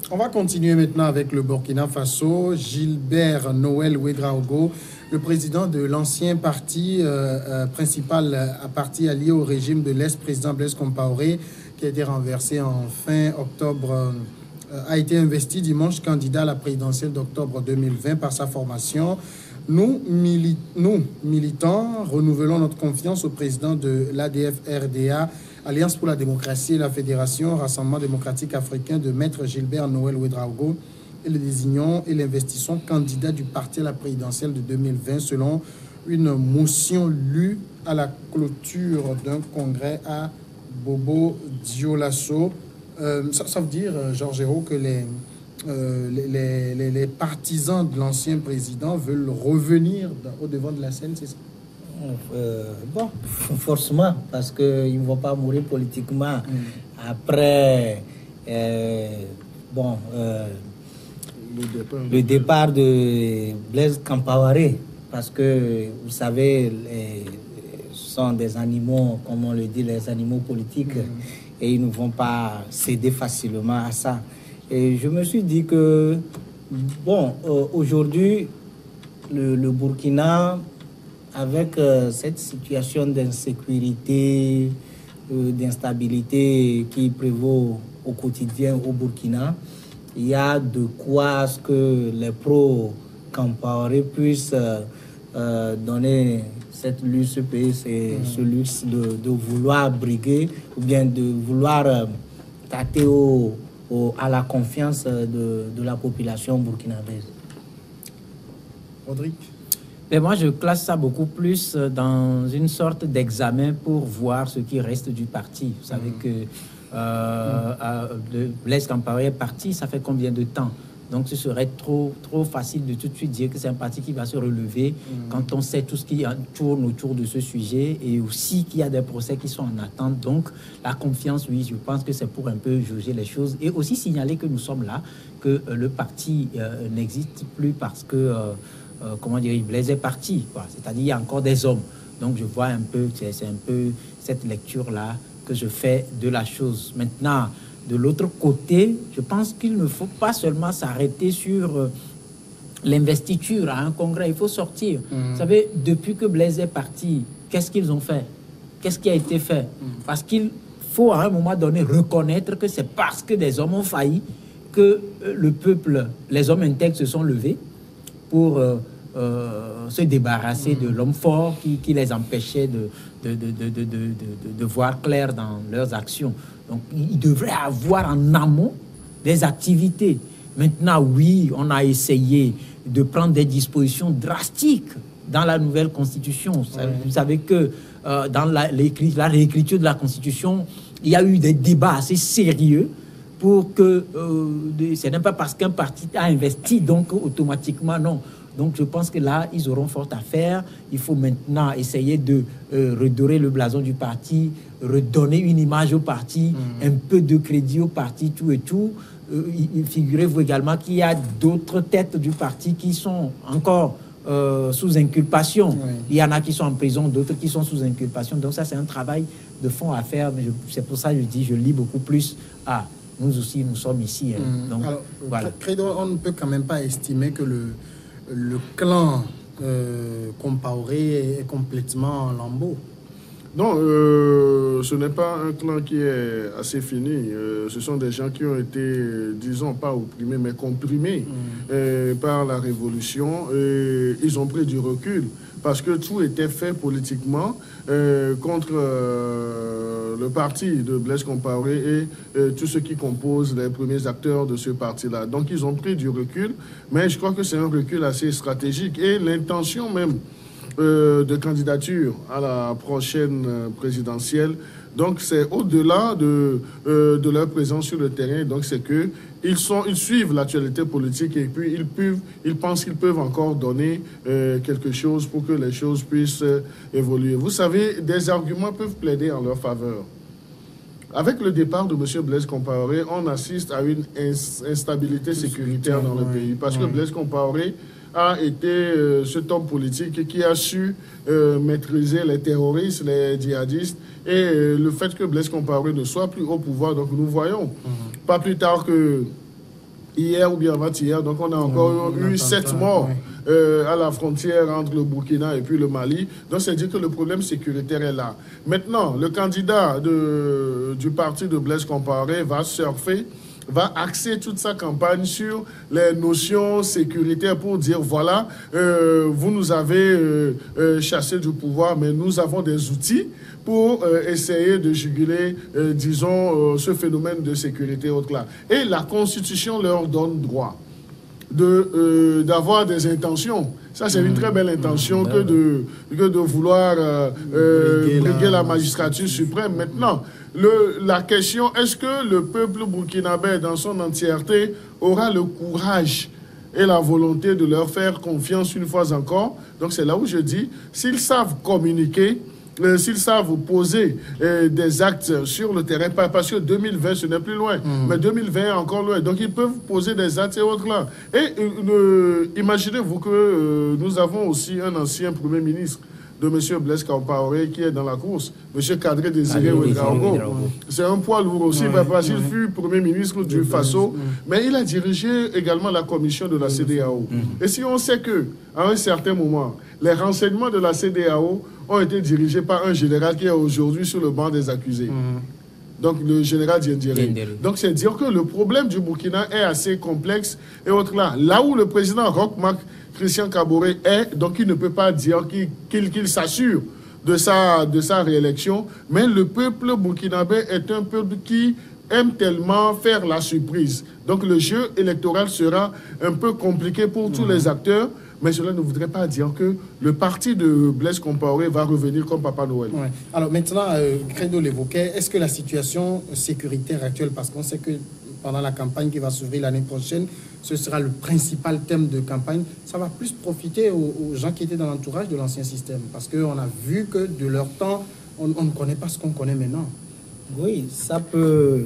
On va continuer maintenant avec le Burkina Faso. Gilbert Noël Ouédraogo, le président de l'ancien parti principal, parti allié au régime de l'ex-président Blaise Compaoré, qui a été renversé en fin octobre, a été investi dimanche candidat à la présidentielle d'octobre 2020 par sa formation. Nous, militants, renouvelons notre confiance au président de l'ADF-RDA, Alliance pour la démocratie et la Fédération, Rassemblement démocratique africain de Maître Gilbert Noël Ouédraogo, et le désignons et l'investissons candidat du parti à la présidentielle de 2020 selon une motion lue à la clôture d'un congrès à Bobo Dioulasso. Ça veut dire, Georges Hérault, que les partisans de l'ancien président veulent revenir au devant de la scène, c'est ça? Bon, forcément, parce qu'ils ne vont pas mourir politiquement après le départ de Blaise Compaoré, parce que, vous savez, ce sont des animaux, comme on le dit, les animaux politiques, et ils ne vont pas céder facilement à ça. Et je me suis dit que, bon, aujourd'hui, le Burkina, avec cette situation d'insécurité, d'instabilité qui prévaut au quotidien au Burkina, il y a de quoi à ce que les pro-Compaoré puissent donner cette luxe, ce luxe de vouloir briguer ou bien de vouloir tâter à la confiance de la population burkinabèse. Rodrigue? Mais moi, je classe ça beaucoup plus dans une sorte d'examen pour voir ce qui reste du parti. Vous savez que Blaise Compaoré est parti, ça fait combien de temps? Donc, ce serait trop facile de tout de suite dire que c'est un parti qui va se relever quand on sait tout ce qui tourne autour de ce sujet et aussi qu'il y a des procès qui sont en attente. Donc, la confiance, oui, je pense que c'est pour un peu juger les choses et aussi signaler que nous sommes là, que le parti n'existe plus parce que... comment dire, Blaise est parti, c'est-à-dire il y a encore des hommes. Donc je vois un peu, c'est un peu cette lecture-là que je fais de la chose. Maintenant, de l'autre côté, je pense qu'il ne faut pas seulement s'arrêter sur l'investiture à un congrès, il faut sortir. Vous savez, depuis que Blaise est parti, qu'est-ce qu'ils ont fait? Qu'est-ce qui a été fait? Parce qu'il faut à un moment donné reconnaître que c'est parce que des hommes ont failli que le peuple, les hommes intègres se sont levés pour se débarrasser de l'homme fort qui les empêchait de voir clair dans leurs actions. Donc, il devrait avoir en amont des activités. Maintenant, oui, on a essayé de prendre des dispositions drastiques dans la nouvelle Constitution. Vous savez que dans la réécriture de la Constitution, il y a eu des débats assez sérieux pour que ce n'est pas parce qu'un parti a investi, donc automatiquement, non. Donc je pense que là, ils auront fort à faire. Il faut maintenant essayer de redorer le blason du parti, redonner une image au parti, un peu de crédit au parti, tout et tout. Figurez-vous également qu'il y a d'autres têtes du parti qui sont encore sous inculpation. Oui. Il y en a qui sont en prison, d'autres qui sont sous inculpation. Donc ça, c'est un travail de fond à faire. Mais c'est pour ça que je dis, je lis beaucoup plus. Nous aussi, nous sommes ici. Donc, alors, voilà. Credo, on ne peut quand même pas estimer que le clan Compaoré est complètement en lambeaux. Non, ce n'est pas un clan qui est assez fini. Ce sont des gens qui ont été, disons, pas opprimés, mais comprimés par la révolution. Ils ont pris du recul parce que tout était fait politiquement contre le parti de Blaise Compaoré et tous ceux qui composent les premiers acteurs de ce parti-là. Donc, ils ont pris du recul, mais je crois que c'est un recul assez stratégique. Et l'intention même de candidature à la prochaine présidentielle. Donc, c'est au-delà de leur présence sur le terrain. Donc, c'est qu'ils suivent l'actualité politique et puis ils pensent qu'ils peuvent encore donner quelque chose pour que les choses puissent évoluer. Vous savez, des arguments peuvent plaider en leur faveur. Avec le départ de M. Blaise Compaoré, on assiste à une instabilité sécuritaire dans le pays. Parce que Blaise Compaoré a été cet homme politique qui a su maîtriser les terroristes, les djihadistes, et le fait que Blaise Compaoré ne soit plus au pouvoir, donc nous voyons, pas plus tard que hier ou bien avant-hier. Donc on a encore eu 7 morts à la frontière entre le Burkina et puis le Mali. Donc c'est dire que le problème sécuritaire est là. Maintenant, le candidat du parti de Blaise Compaoré va surfer, va axer toute sa campagne sur les notions sécuritaires pour dire, voilà, vous nous avez chassé du pouvoir, mais nous avons des outils pour essayer de juguler, disons, ce phénomène de sécurité autre-là. Et la Constitution leur donne droit d'avoir des intentions. Ça, c'est une très belle intention que de vouloir briguer la magistrature suprême. Maintenant, la question, est-ce que le peuple burkinabé dans son entièreté aura le courage et la volonté de leur faire confiance une fois encore? Donc c'est là où je dis, s'ils savent communiquer, s'ils savent poser des actes sur le terrain, parce que 2020 ce n'est plus loin, mais 2020 est encore loin, donc ils peuvent poser des actes et autres là. Et imaginez-vous que nous avons aussi un ancien Premier ministre de M. Blaise Compaoré qui est dans la course, M. Kadri Désiré Ouedraogo. C'est un poids lourd aussi, parce qu'il fut Premier ministre du Faso, mais il a dirigé également la commission de la CEDEAO. Et si on sait que à un certain moment, les renseignements de la CEDEAO ont été dirigés par un général qui est aujourd'hui sur le banc des accusés. Donc le général Diendéré. Donc c'est dire que le problème du Burkina est assez complexe et autre là. Là où le président Roch-Marc Christian Kaboré est, donc il ne peut pas dire qu'il s'assure de sa réélection, mais le peuple burkinabé est un peuple qui aime tellement faire la surprise. Donc le jeu électoral sera un peu compliqué pour tous les acteurs, mais cela ne voudrait pas dire que le parti de Blaise Compaoré va revenir comme Papa Noël. Ouais. Alors maintenant, Credo l'évoquait, est-ce que la situation sécuritaire actuelle, parce qu'on sait que pendant la campagne qui va s'ouvrir l'année prochaine, ce sera le principal thème de campagne, ça va plus profiter aux gens qui étaient dans l'entourage de l'ancien système, parce qu'on a vu que de leur temps, on ne connaît pas ce qu'on connaît maintenant. Oui, ça peut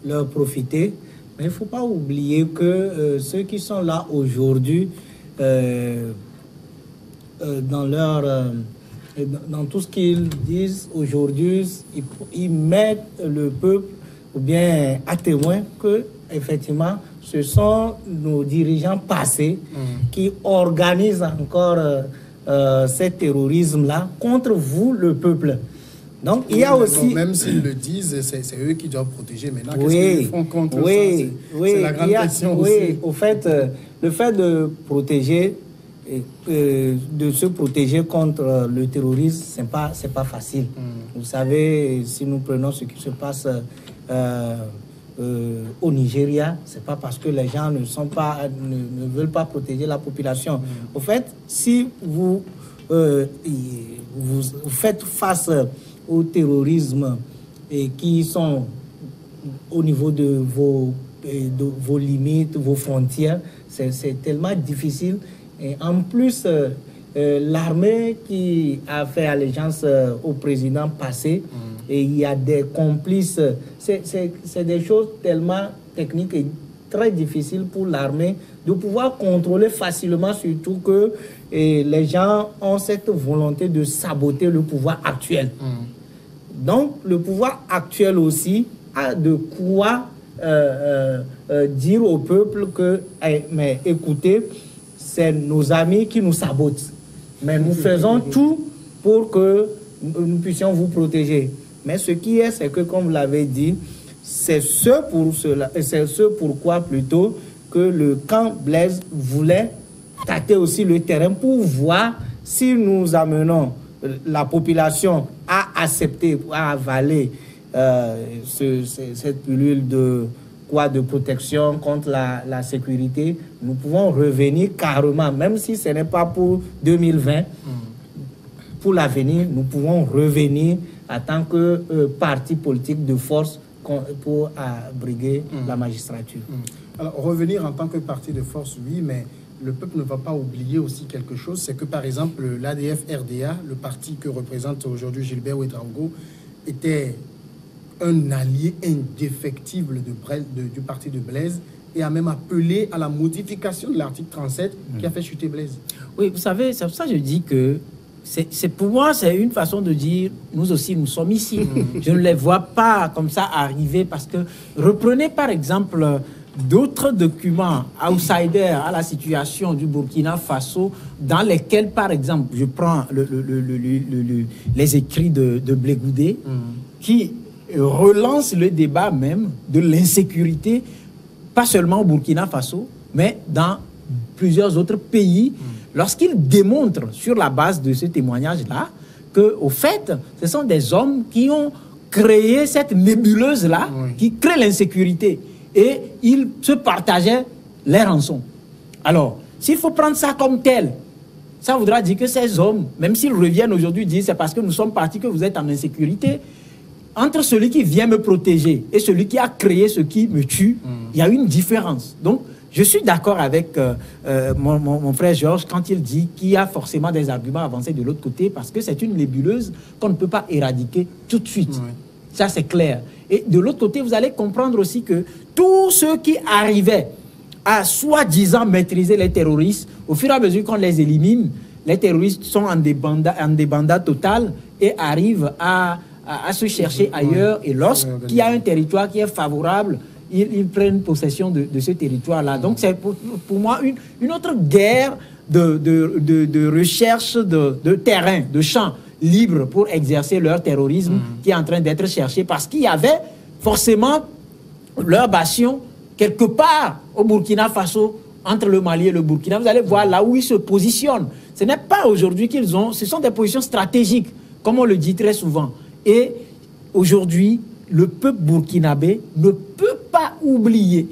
leur profiter, mais il ne faut pas oublier que ceux qui sont là aujourd'hui, dans tout ce qu'ils disent aujourd'hui, ils mettent le peuple ou bien à témoin que effectivement ce sont nos dirigeants passés qui organisent encore ce terrorisme-là contre vous, le peuple. Donc il y a aussi... Bon, même s'ils le disent, c'est eux qui doivent protéger. Maintenant, oui, qu'est-ce qu'ils font contre ça? C'est la grande question aussi. Oui, au fait, le fait de protéger, de se protéger contre le terrorisme, c'est pas facile. Vous savez, si nous prenons ce qui se passe au Nigeria, c'est pas parce que les gens ne veulent pas protéger la population. Au fait, si vous faites face au terrorisme et qui sont au niveau de vos limites, vos frontières, c'est tellement difficile. Et en plus, l'armée qui a fait allégeance au président passé, et il y a des complices, c'est des choses tellement techniques et très difficiles pour l'armée de pouvoir contrôler facilement, surtout que les gens ont cette volonté de saboter le pouvoir actuel. Donc, le pouvoir actuel aussi a de quoi dire au peuple que, mais écoutez, c'est nos amis qui nous sabotent. Mais nous faisons tout pour que nous puissions vous protéger. Mais ce qui est, c'est que, comme vous l'avez dit, c'est ce pourquoi plutôt que le camp Blaise voulait tâter aussi le terrain pour voir si nous amenons la population à accepter, à avaler cette pilule de protection contre la sécurité, nous pouvons revenir carrément, même si ce n'est pas pour 2020, pour l'avenir, nous pouvons revenir en tant que parti politique de force pour briguer la magistrature. Alors, revenir en tant que parti de force, oui, mais le peuple ne va pas oublier aussi quelque chose, c'est que par exemple l'ADF-RDA, le parti que représente aujourd'hui Gilbert Ouedraogo, était un allié indéfectible du parti de Blaise et a même appelé à la modification de l'article 37 qui a fait chuter Blaise. Oui, vous savez, c'est pour ça que je dis que pour moi, c'est une façon de dire, nous aussi, nous sommes ici. Je ne les vois pas comme ça arriver parce que, reprenez par exemple d'autres documents outsiders à la situation du Burkina Faso, dans lesquels, par exemple, je prends les écrits de Blé Goudé, qui relancent le débat même de l'insécurité, pas seulement au Burkina Faso, mais dans plusieurs autres pays, lorsqu'il démontre sur la base de ce témoignage-là que, au fait, ce sont des hommes qui ont créé cette nébuleuse-là, qui crée l'insécurité, et ils se partageaient les rançons. Alors, s'il faut prendre ça comme tel, ça voudra dire que ces hommes, même s'ils reviennent aujourd'hui, disent c'est parce que nous sommes partis que vous êtes en insécurité. Entre celui qui vient me protéger et celui qui a créé ce qui me tue, il y a une différence. Donc, je suis d'accord avec mon frère Georges quand il dit qu'il y a forcément des arguments avancés de l'autre côté parce que c'est une nébuleuse qu'on ne peut pas éradiquer tout de suite. Ça, c'est clair. Et de l'autre côté, vous allez comprendre aussi que tous ceux qui arrivaient à soi-disant maîtriser les terroristes, au fur et à mesure qu'on les élimine, les terroristes sont en débandade totale et arrivent à se chercher ailleurs. Et lorsqu'il y a un territoire qui est favorable, ils prennent possession de ce territoire-là. Donc, c'est pour moi une autre guerre de recherche de terrain, de champs libres pour exercer leur terrorisme qui est en train d'être cherché parce qu'il y avait forcément leur bastion quelque part au Burkina Faso, entre le Mali et le Burkina. Vous allez voir là où ils se positionnent. Ce n'est pas aujourd'hui qu'ils ont, ce sont des positions stratégiques, comme on le dit très souvent. Et aujourd'hui, le peuple burkinabé ne peut pas oublier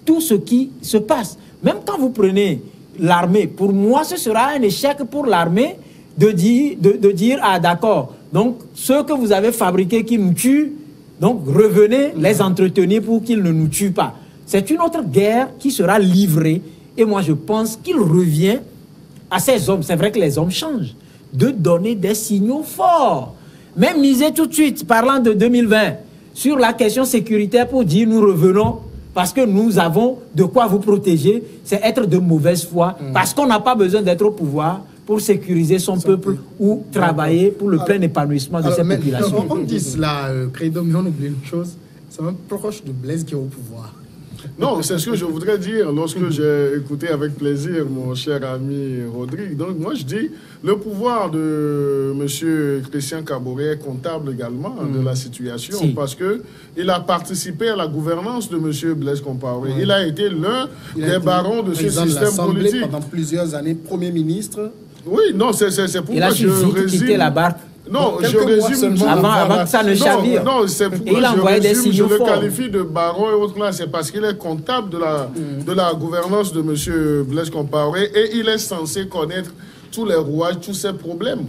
tout ce qui se passe. Même quand vous prenez l'armée, pour moi, ce sera un échec pour l'armée de dire ah d'accord, donc ceux que vous avez fabriqués qui nous tuent, donc revenez les entretenir pour qu'ils ne nous tuent pas. C'est une autre guerre qui sera livrée. Et moi, je pense qu'il revient à ces hommes, c'est vrai que les hommes changent, de donner des signaux forts. Même miser tout de suite, parlant de 2020, sur la question sécuritaire pour dire nous revenons parce que nous avons de quoi vous protéger, c'est être de mauvaise foi, parce qu'on n'a pas besoin d'être au pouvoir pour sécuriser son peuple ou travailler pour le plein épanouissement de cette population. On dit cela, Credo, mais on oublie une chose, c'est même proche de Blaise qui est au pouvoir. Non, c'est ce que je voudrais dire lorsque j'ai écouté avec plaisir mon cher ami Rodrigue. Donc moi je dis, le pouvoir de M. Christian Kaboré est comptable également de la situation parce qu'il a participé à la gouvernance de M. Blaise Compaoré. Il a été l'un des barons de ce système politique. Pendant plusieurs années, Premier ministre. Oui, non, c'est pour moi que je résume. La barque. Non, je résume avant que ça ne chavire. Non, c'est pourquoi je le qualifie de baron et autres là. C'est parce qu'il est comptable de la gouvernance de M. Blaise Compaoré et il est censé connaître tous les rouages, tous ses problèmes.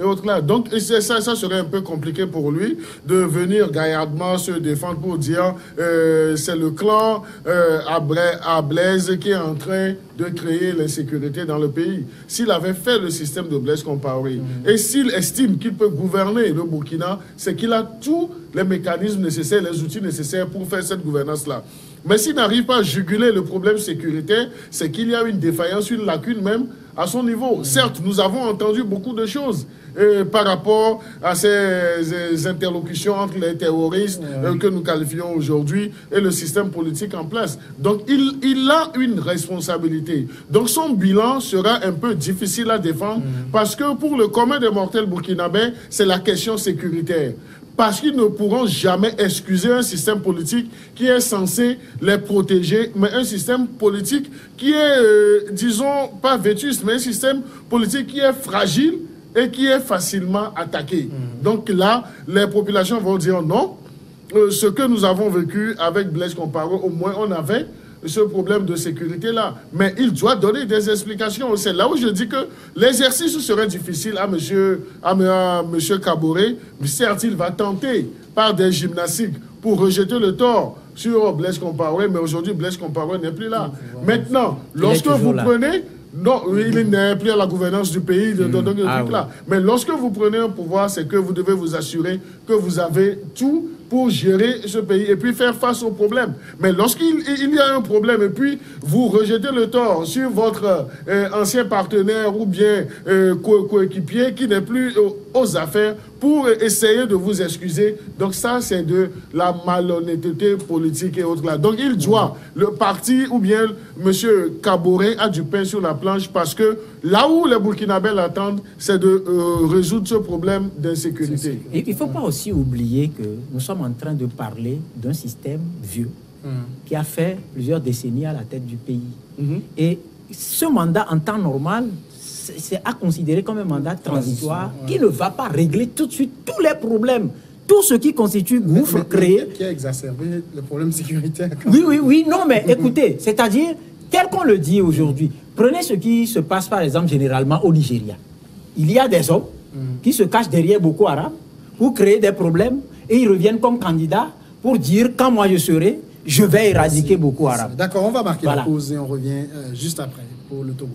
Et autres là. Donc, ça serait un peu compliqué pour lui de venir gaillardement se défendre pour dire c'est le clan à Blaise qui est en train de créer l'insécurité dans le pays. S'il avait fait le système de Blaise Compaoré et s'il estime qu'il peut gouverner le Burkina, c'est qu'il a tous les mécanismes nécessaires, les outils nécessaires pour faire cette gouvernance-là. Mais s'il n'arrive pas à juguler le problème sécuritaire, c'est qu'il y a une défaillance, une lacune même à son niveau. Certes, nous avons entendu beaucoup de choses par rapport à ces interlocutions entre les terroristes que nous qualifions aujourd'hui et le système politique en place. Donc, il a une responsabilité. Donc, son bilan sera un peu difficile à défendre parce que pour le commun des mortels burkinabés, c'est la question sécuritaire. Parce qu'ils ne pourront jamais excuser un système politique qui est censé les protéger, mais un système politique qui est, disons, pas vétuste, mais un système politique qui est fragile et qui est facilement attaqué. Donc là, les populations vont dire non. Ce que nous avons vécu avec Blaise Compaoré, au moins on avait ce problème de sécurité-là. Mais il doit donner des explications. C'est là où je dis que l'exercice serait difficile à M. Kaboré. Certes, il va tenter par des gymnastiques pour rejeter le tort sur Blaise Compaoré, mais aujourd'hui, Blaise Compaoré n'est plus là. Maintenant, lorsque vous prenez... Non, il n'est plus à la gouvernance du pays, là. Mais lorsque vous prenez un pouvoir, c'est que vous devez vous assurer que vous avez tout pour gérer ce pays et puis faire face aux problèmes. Mais lorsqu'il y a un problème et puis vous rejetez le tort sur votre ancien partenaire ou bien coéquipier qui n'est plus aux affaires pour essayer de vous excuser. Donc ça, c'est de la malhonnêteté politique et autres là. Donc il doit, le parti ou bien M. Kaboré a du pain sur la planche parce que là où les Burkinabés l'attendent, c'est de résoudre ce problème d'insécurité. Il ne faut pas aussi oublier que nous sommes en train de parler d'un système vieux qui a fait plusieurs décennies à la tête du pays. Et ce mandat, en temps normal, c'est à considérer comme un mandat transitoire qui ne va pas régler tout de suite tous les problèmes, tout ce qui constitue gouffre créé. Qui a exacerbé le problème sécuritaire. Oui, non, mais écoutez, c'est-à-dire, tel qu'on le dit aujourd'hui, prenez ce qui se passe par exemple généralement au Nigeria. Il y a des hommes qui se cachent derrière Boko Haram pour créer des problèmes et ils reviennent comme candidats pour dire quand moi je serai, je vais éradiquer Boko Haram. D'accord, on va marquer la pause et on revient juste après pour le Togo.